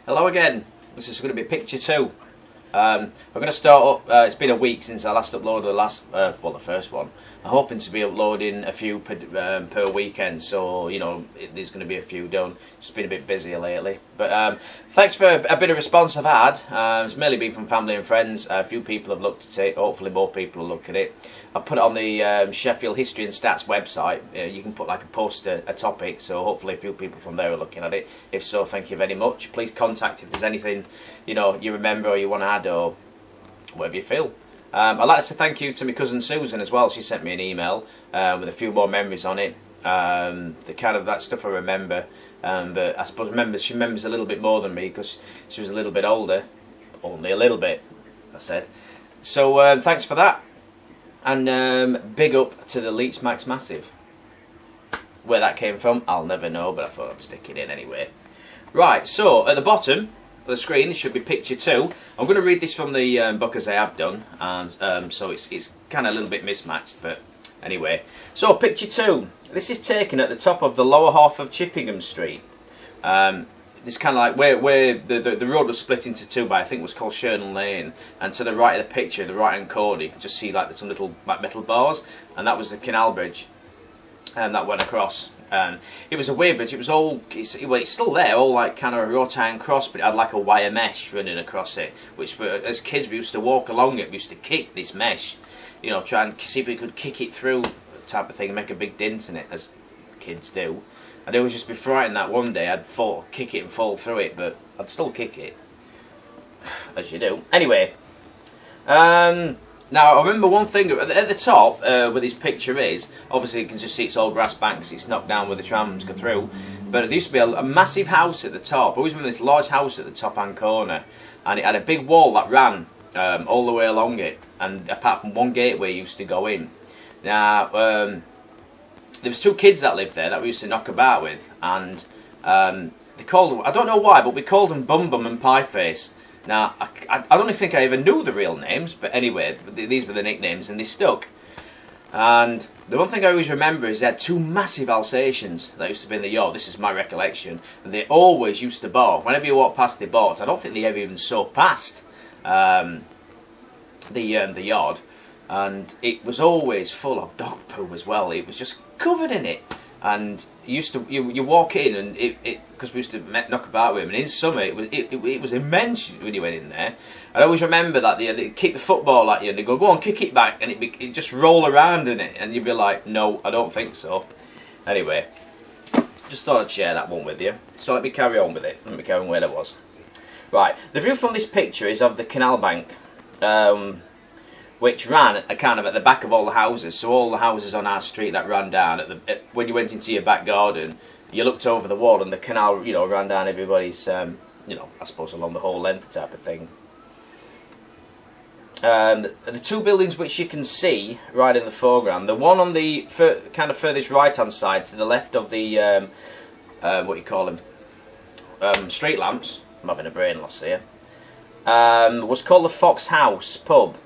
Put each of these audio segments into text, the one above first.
Hello again. This is going to be picture 2. We're going to start up. It's been a week since I last uploaded the first one. I'm hoping to be uploading a few per weekend, so you know there's going to be a few done. Just been a bit busier lately, but thanks for a bit of response I've had. It's mainly been from family and friends. A few people have looked at it. Hopefully more people will look at it. I put it on the Sheffield History and Stats website. You can put like a topic, so hopefully a few people from there are looking at it. If so, thank you very much. Please contact if there's anything you remember or you want to add or whatever you feel. I'd like to say thank you to my cousin Susan as well. She sent me an email with a few more memories on it. The kind of that stuff I remember, but I suppose she remembers a little bit more than me because she was a little bit older, only a little bit, I said. So thanks for that. And big up to the Leeds Max Massive. Where that came from, I'll never know, but I thought I'd stick it in anyway. Right, so at the bottom of the screen, this should be picture 2. I'm going to read this from the book as I have done, and so it's kind of a little bit mismatched, but anyway. So picture 2. This is taken at the top of the lower half of Chippingham Street. This kind of like where the road was split into two by, I think it was called Shernal Lane, and to the right of the picture, the right hand corner, you can just see like some little metal bars, and that was the canal bridge, and that went across. And it was a weird bridge. It was it's still there, all like kind of a wrought iron cross, but it had like a wire mesh running across it. Which as kids we used to walk along it, we used to kick this mesh, try and see if we could kick it through, type of thing, and make a big dent in it, as kids do. I'd always just be frightened that one day I'd kick it and fall through it, but I'd still kick it, as you do. Anyway, now I remember one thing at the top where this picture is. Obviously, you can just see it's all grass banks. It's knocked down where the trams go through. But there used to be a massive house at the top. I always remember this large house at the top hand corner, and it had a big wall that ran all the way along it. And apart from one gateway, you used to go in. Now. There was two kids that lived there that we used to knock about with, and they called them, I don't know why, but we called them Bum Bum and Pie Face. Now, I don't think I even knew the real names, but anyway, these were the nicknames, and they stuck. And the one thing I always remember is they had two massive Alsatians that used to be in the yard. This is my recollection, and they always used to bark. Whenever you walked past, they barked. I don't think they ever even saw past the yard. And it was always full of dog poo as well. It was just covered in it. And you walk in, and because we used to knock about with them, and in summer it was immense when you went in there. I always remember that they'd kick the football at you, and they'd go on, kick it back, and it'd just roll around in it, and you'd be like, no, I don't think so. Anyway, just thought I'd share that one with you. So let me carry on with it. Let me carry on where I was. Right, the view from this picture is of the canal bank. Which ran kind of at the back of all the houses. So all the houses on our street that ran down when you went into your back garden, you looked over the wall and the canal, ran down everybody's, I suppose along the whole length type of thing. The two buildings which you can see right in the foreground, the one on the kind of furthest right hand side to the left of the what you call them, street lamps. I'm having a brain loss here. Was called the Fox House pub.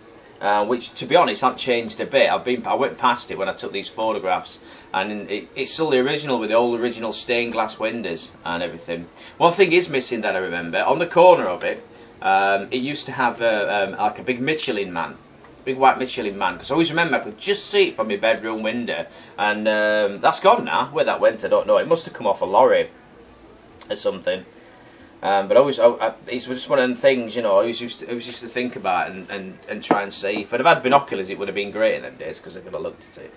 Which, to be honest, hasn't changed a bit. I went past it when I took these photographs, and it's still the original with the old original stained glass windows and everything. One thing is missing that I remember on the corner of it. It used to have like a big Michelin man, big white Michelin man. Because I always remember I could just see it from my bedroom window, and that's gone now. Where that went, I don't know. It must have come off a lorry or something. But it's just one of them things, I always used to think about and try and see. If I'd have had binoculars, it would have been great in them days because I could have looked at it.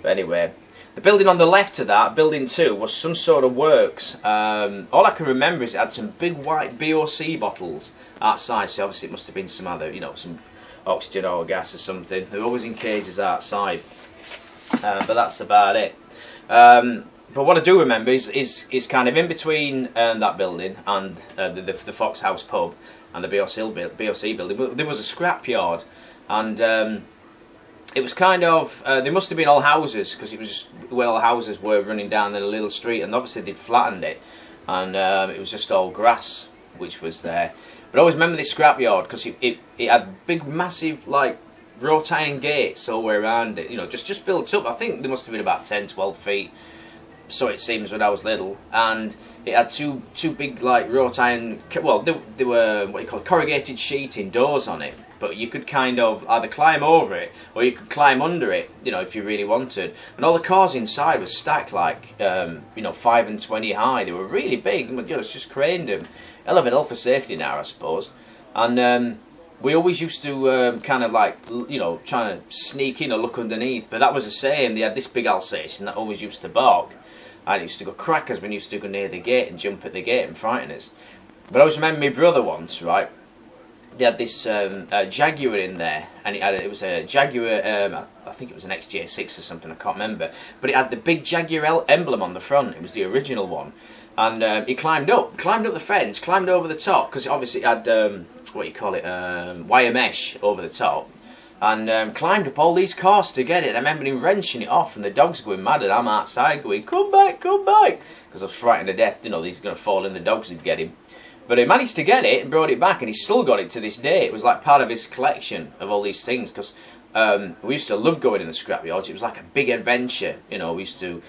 But anyway, the building on the left of that, building 2, was some sort of works. All I can remember is it had some big white BOC bottles outside. So obviously it must have been some other, some oxygen or gas or something. They're always in cages outside. But that's about it. But what I do remember is kind of in between that building and the Fox House pub and the BOC building, there was a scrapyard, and it was kind of they must have been all houses because it was just where all the houses were running down the little street, and obviously they'd flattened it, and it was just all grass which was there. But I always remember this scrapyard because it had big, massive like wrought iron gates all the way around it. Just built up. I think they must have been about 10, 12 feet. so it seems when I was little, and it had two big like wrought iron, well they were what you call corrugated sheeting doors on it, but you could kind of either climb over it or you could climb under it, you know, if you really wanted. And all the cars inside were stacked like 5 and 20 high. They were really big, you know, it's just craned them. Hell of it all for safety now, I suppose. And we always used to kind of like, you know, trying to sneak in or look underneath, but that was the same. They had this big Alsatian that always used to bark, and it used to go crackers when you used to go near the gate and jump at the gate and frighten us. But I always remember my brother once, right? They had this Jaguar in there, and it was a Jaguar, I think it was an XJ6 or something, I can't remember, but it had the big Jaguar emblem on the front. It was the original one. And he climbed up the fence, climbed over the top, because obviously it had, wire mesh over the top, and climbed up all these cars to get it. I remember him wrenching it off, and the dog's going mad, and I'm outside going, come back, because I was frightened to death, you know, he's going to fall in, the dogs would get him. But he managed to get it and brought it back, and he's still got it to this day. It was like part of his collection of all these things, because we used to love going in the scrapyards. It was like a big adventure, you know. We used to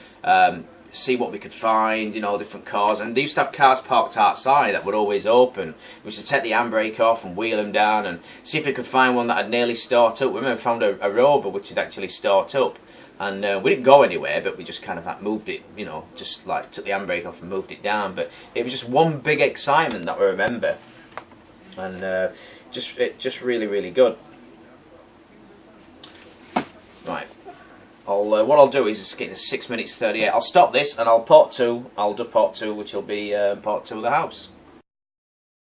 see what we could find, you know, different cars, and they used to have cars parked outside that would always open. We used to take the handbrake off and wheel them down and see if we could find one that had nearly start up. We remember found a Rover which had actually start up, and we didn't go anywhere, but we just kind of like moved it, you know, just like took the handbrake off and moved it down. But it was just one big excitement that we remember, and just really, really good. Right. What I'll do is it's getting 6 minutes 38. I'll stop this and I'll do part two, which will be part two of the house.